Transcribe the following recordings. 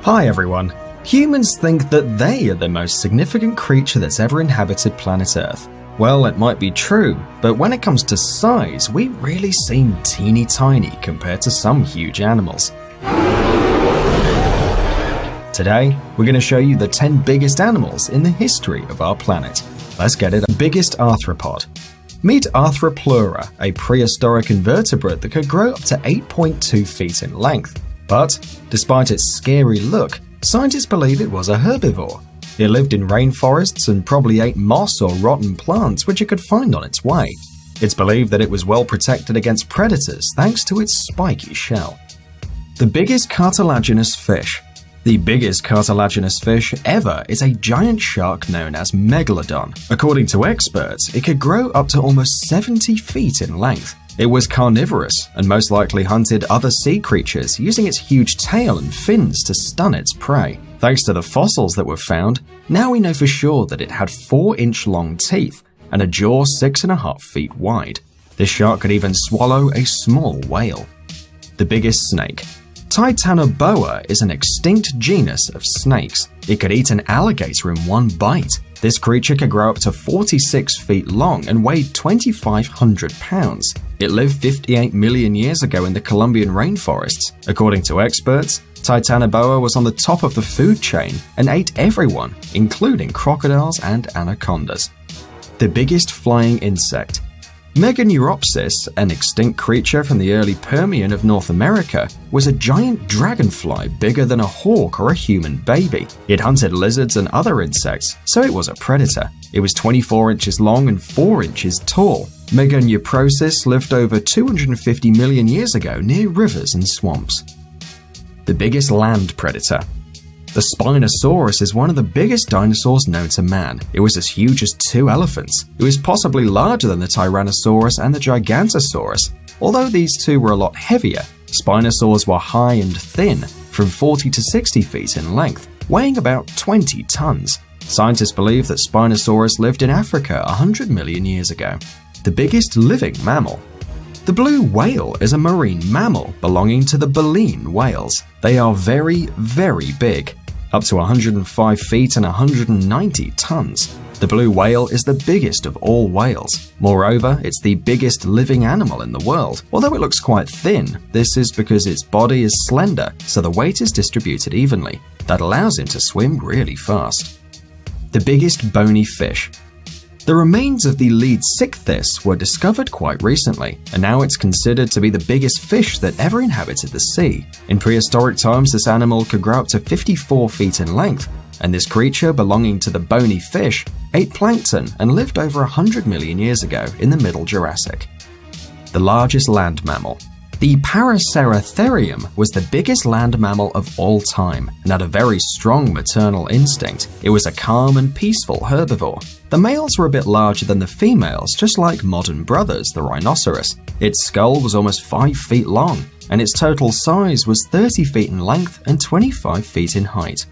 Hi everyone. Humans think that they are the most significant creature that's ever inhabited planet Earth. Well, it might be true, but when it comes to size, we really seem teeny tiny compared to some huge animals. Today, we're going to show you the 10 biggest animals in the history of our planet. Let's get it. Biggest arthropod. Meet Arthropleura, a prehistoric invertebrate that could grow up to 8.2 feet in length. But, despite its scary look, scientists believe it was a herbivore. It lived in rainforests and probably ate moss or rotten plants which it could find on its way. It's believed that it was well protected against predators thanks to its spiky shell. The biggest cartilaginous fish. The biggest cartilaginous fish ever is a giant shark known as Megalodon. According to experts, it could grow up to almost 70 feet in length. It was carnivorous and most likely hunted other sea creatures using its huge tail and fins to stun its prey. Thanks to the fossils that were found, now we know for sure that it had 4-inch long teeth and a jaw 6.5 feet wide. This shark could even swallow a small whale. The biggest snake. Titanoboa is an extinct genus of snakes. It could eat an alligator in one bite. This creature could grow up to 46 feet long and weighed 2,500 pounds. It lived 58 million years ago in the Colombian rainforests. According to experts, Titanoboa was on the top of the food chain and ate everyone, including crocodiles and anacondas. The biggest flying insect. Meganeuropsis, an extinct creature from the early Permian of North America, was a giant dragonfly bigger than a hawk or a human baby. It hunted lizards and other insects, so it was a predator. It was 24 inches long and 4 inches tall. Meganeuropsis lived over 250 million years ago near rivers and swamps. The biggest land predator. The Spinosaurus is one of the biggest dinosaurs known to man. It was as huge as 2 elephants. It was possibly larger than the Tyrannosaurus and the Gigantosaurus. Although these two were a lot heavier, Spinosaurs were high and thin, from 40 to 60 feet in length, weighing about 20 tons. Scientists believe that Spinosaurus lived in Africa 100 million years ago. The biggest living mammal. The blue whale is a marine mammal belonging to the baleen whales. They are very, very big, up to 105 feet and 190 tons. The blue whale is the biggest of all whales. Moreover, it's the biggest living animal in the world. Although it looks quite thin, this is because its body is slender, so the weight is distributed evenly. That allows him to swim really fast. The biggest bony fish. The remains of the lead Sichthys were discovered quite recently, and now it's considered to be the biggest fish that ever inhabited the sea. In prehistoric times, this animal could grow up to 54 feet in length, and this creature belonging to the bony fish ate plankton and lived over 100 million years ago in the Middle Jurassic. The largest land mammal. The Paraceratherium was the biggest land mammal of all time and had a very strong maternal instinct. It was a calm and peaceful herbivore. The males were a bit larger than the females, just like modern brothers, the rhinoceros. Its skull was almost 5 feet long, and its total size was 30 feet in length and 25 feet in height.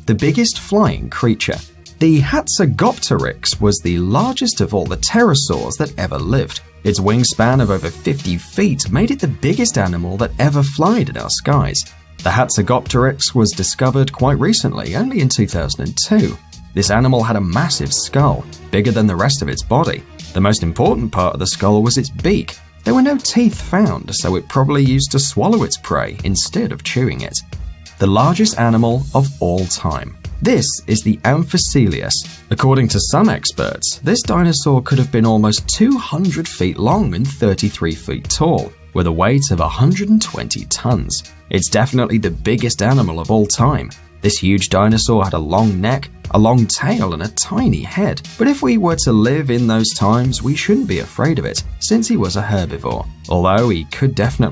The biggest flying creature. The Hatzegopteryx was the largest of all the pterosaurs that ever lived. Its wingspan of over 50 feet made it the biggest animal that ever flied in our skies. The Hatzegopteryx was discovered quite recently, only in 2002. This animal had a massive skull, bigger than the rest of its body. The most important part of the skull was its beak. There were no teeth found, so it probably used to swallow its prey instead of chewing it. The largest animal of all time. This is the Amphicoelius. According to some experts, this dinosaur could have been almost 200 feet long and 33 feet tall, with a weight of 120 tons. It's definitely the biggest animal of all time. This huge dinosaur had a long neck, a long tail, and a tiny head. But if we were to live in those times, we shouldn't be afraid of it, since he was a herbivore, although he could definitely